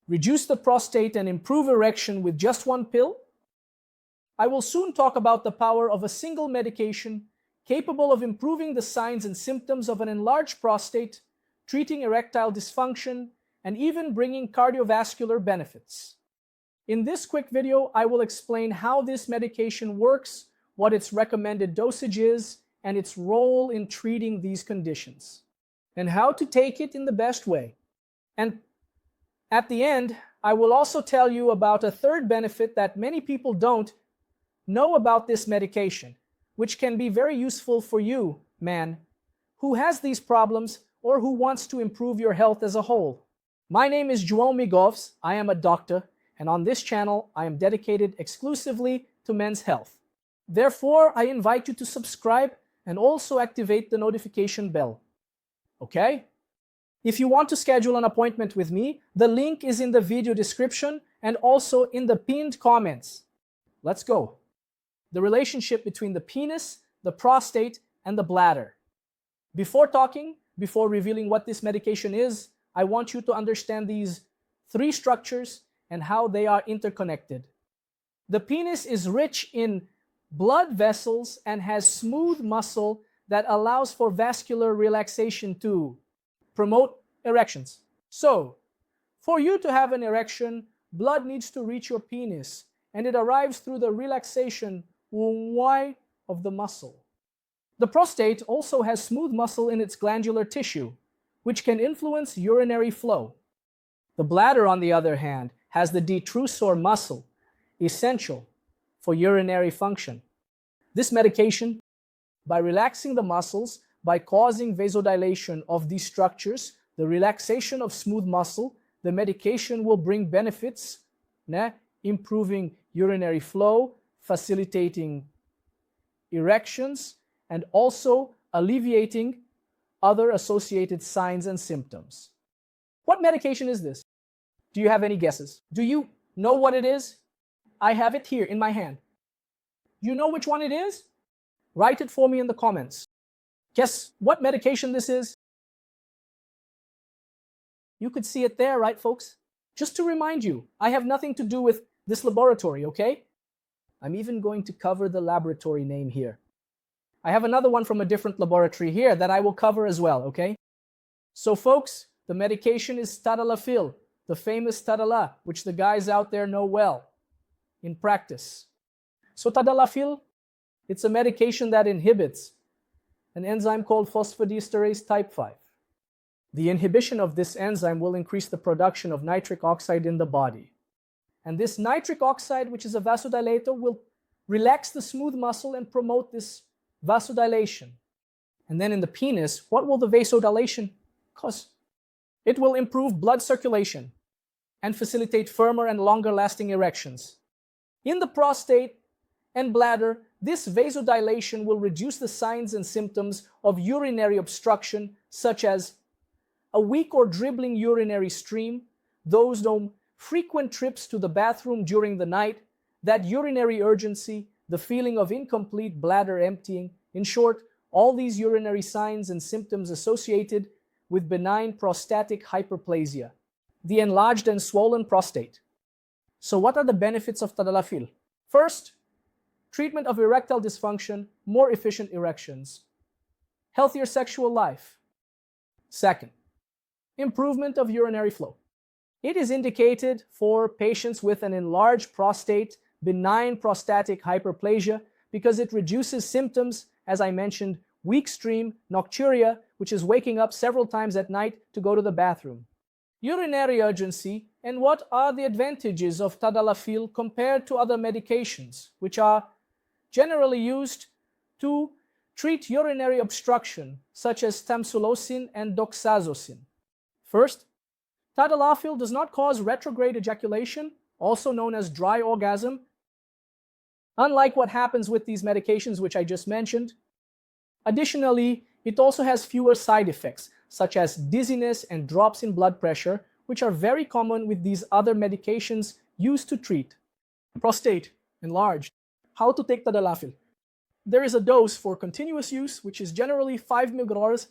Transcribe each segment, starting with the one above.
reduce the prostate and improve erection with just one pill? I will soon talk about the power of a single medication capable of improving the signs and symptoms of an enlarged prostate, treating erectile dysfunction, and even bringing cardiovascular benefits. In this quick video, I will explain how this medication works, what its recommended dosage is, and its role in treating these conditions, and how to take it in the best way. And at the end, I will also tell you about a third benefit that many people don't know about this medication, which can be very useful for you, man, who has these problems or who wants to improve your health as a whole. My name is João. I am a doctor, and on this channel, I am dedicated exclusively to men's health. Therefore, I invite you to subscribe and also activate the notification bell. Okay? If you want to schedule an appointment with me, the link is in the video description and also in the pinned comments. Let's go. The relationship between the penis, the prostate, and the bladder. Before revealing what this medication is, I want you to understand these three structures and how they are interconnected. The penis is rich in blood vessels and has smooth muscle that allows for vascular relaxation to promote erections. So, for you to have an erection, blood needs to reach your penis, and it arrives through the relaxation of the muscle. The prostate also has smooth muscle in its glandular tissue, which can influence urinary flow. The bladder, on the other hand, has the detrusor muscle, essential for urinary function. This medication, by relaxing the muscles, by causing vasodilation of these structures, the relaxation of smooth muscle, the medication will bring benefits, improving urinary flow, facilitating erections, and also alleviating other associated signs and symptoms. What medication is this? Do you have any guesses? Do you know what it is? I have it here in my hand. You know which one it is? Write it for me in the comments. Guess what medication this is? You could see it there, right, folks? Just to remind you, I have nothing to do with this laboratory, okay? I'm even going to cover the laboratory name here. I have another one from a different laboratory here that I will cover as well, okay? So folks, the medication is tadalafil, the famous Tadala, which the guys out there know well in practice. So tadalafil, it's a medication that inhibits an enzyme called phosphodiesterase type 5. The inhibition of this enzyme will increase the production of nitric oxide in the body. And this nitric oxide, which is a vasodilator, will relax the smooth muscle and promote this vasodilation. And then in the penis, what will the vasodilation cause? It will improve blood circulation and facilitate firmer and longer lasting erections. In the prostate and bladder, this vasodilation will reduce the signs and symptoms of urinary obstruction, such as a weak or dribbling urinary stream, those frequent trips to the bathroom during the night, that urinary urgency, the feeling of incomplete bladder emptying, in short, all these urinary signs and symptoms associated with benign prostatic hyperplasia, the enlarged and swollen prostate. So what are the benefits of tadalafil? First, treatment of erectile dysfunction, more efficient erections, healthier sexual life. Second, improvement of urinary flow. It is indicated for patients with an enlarged prostate, benign prostatic hyperplasia, because it reduces symptoms, as I mentioned, weak stream, nocturia, which is waking up several times at night to go to the bathroom. Urinary urgency, and what are the advantages of tadalafil compared to other medications, which are generally used to treat urinary obstruction, such as tamsulosin and doxazosin. First, tadalafil does not cause retrograde ejaculation, also known as dry orgasm, unlike what happens with these medications which I just mentioned. Additionally, it also has fewer side effects, such as dizziness and drops in blood pressure, which are very common with these other medications used to treat prostate enlarged. How to take tadalafil? There is a dose for continuous use, which is generally 5 mg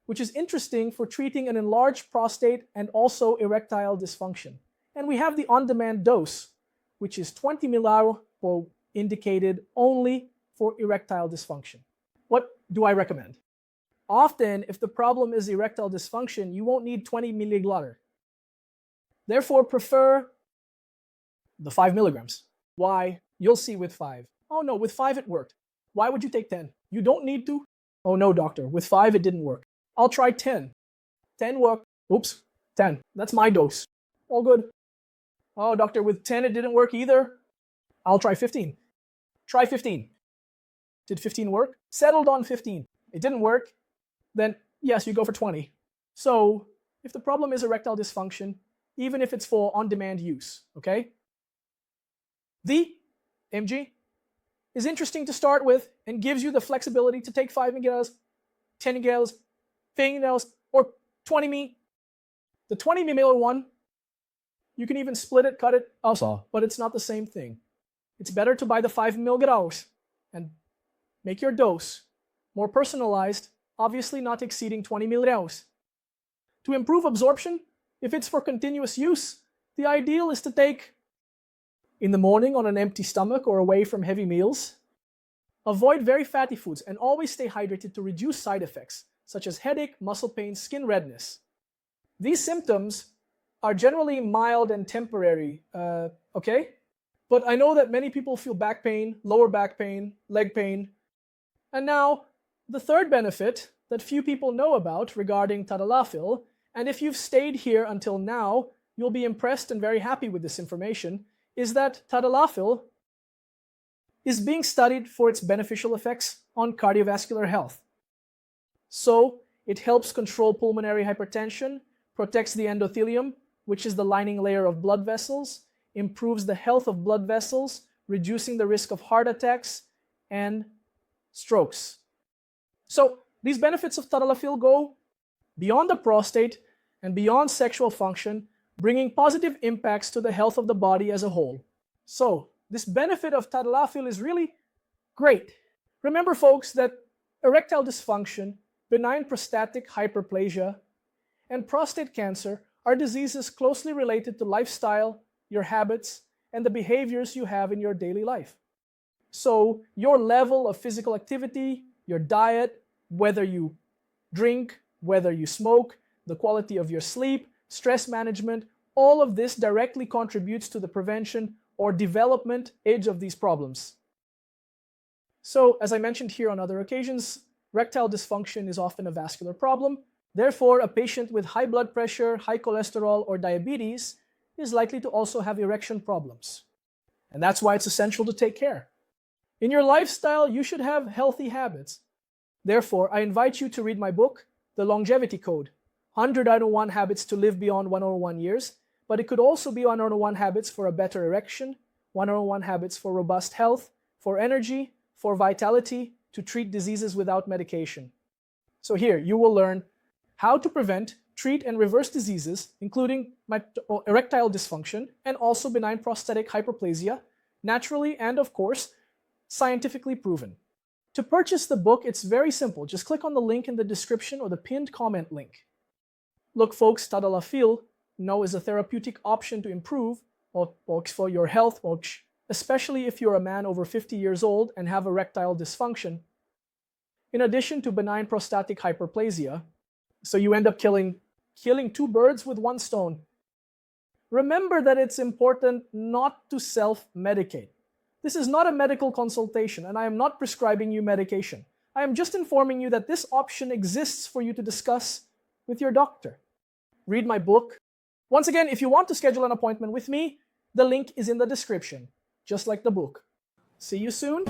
which is interesting for treating an enlarged prostate and also erectile dysfunction. And we have the on-demand dose, which is 20 ml indicated only for erectile dysfunction. What do I recommend? Often, if the problem is erectile dysfunction, you won't need 20 milliliter. Therefore, prefer the 5 milligrams. Why? You'll see with 5. Oh no, with 5 it worked. Why would you take 10? You don't need to. Oh no, doctor, with 5 it didn't work. I'll try 10. 10 worked. Oops, 10. That's my dose. All good. Oh, doctor, with 10 it didn't work either. I'll try 15. Try 15. Did 15 work? Settled on 15. It didn't work. Then yes, you go for 20. So if the problem is erectile dysfunction, even if it's for on-demand use, okay? The mg is interesting to start with and gives you the flexibility to take 5 mg, 10 mg, 15 mg, or 20 mg. The 20 ml one, you can even split it, cut it also, but it's not the same thing. It's better to buy the 5 mg and make your dose more personalized, obviously not exceeding 20 ml. To improve absorption, if it's for continuous use, the ideal is to take in the morning on an empty stomach or away from heavy meals. Avoid very fatty foods and always stay hydrated to reduce side effects, such as headache, muscle pain, skin redness. These symptoms are generally mild and temporary, okay? But I know that many people feel back pain, lower back pain, leg pain. And now, the third benefit that few people know about regarding tadalafil, and if you've stayed here until now, you'll be impressed and very happy with this information, is that tadalafil is being studied for its beneficial effects on cardiovascular health. So, it helps control pulmonary hypertension, protects the endothelium, which is the lining layer of blood vessels, improves the health of blood vessels, reducing the risk of heart attacks and strokes. So, these benefits of tadalafil go beyond the prostate and beyond sexual function, bringing positive impacts to the health of the body as a whole. So, this benefit of tadalafil is really great. Remember, folks, that erectile dysfunction, benign prostatic hyperplasia, and prostate cancer are diseases closely related to lifestyle, your habits, and the behaviors you have in your daily life. So, your level of physical activity, your diet, whether you drink, whether you smoke, the quality of your sleep, stress management, all of this directly contributes to the prevention or development age of these problems. So, as I mentioned here on other occasions, erectile dysfunction is often a vascular problem. Therefore, a patient with high blood pressure, high cholesterol, or diabetes is likely to also have erection problems. And that's why it's essential to take care. In your lifestyle, you should have healthy habits. Therefore, I invite you to read my book, The Longevity Code, 101 Habits to Live Beyond 101 Years, but it could also be 101 Habits for a Better Erection, 101 Habits for Robust Health, for Energy, for Vitality, to treat diseases without medication. So here, you will learn how to prevent, treat, and reverse diseases, including erectile dysfunction and also benign prostatic hyperplasia, naturally and, of course, scientifically proven. To purchase the book, it's very simple. Just click on the link in the description or the pinned comment link. Look, folks, tadalafil is a therapeutic option to improve for your health, especially if you're a man over 50 years old and have erectile dysfunction. In addition to benign prostatic hyperplasia, so you end up killing 2 birds with 1 stone. Remember that it's important not to self-medicate. This is not a medical consultation, and I am not prescribing you medication. I am just informing you that this option exists for you to discuss with your doctor. Read my book. Once again, if you want to schedule an appointment with me, the link is in the description, just like the book. See you soon.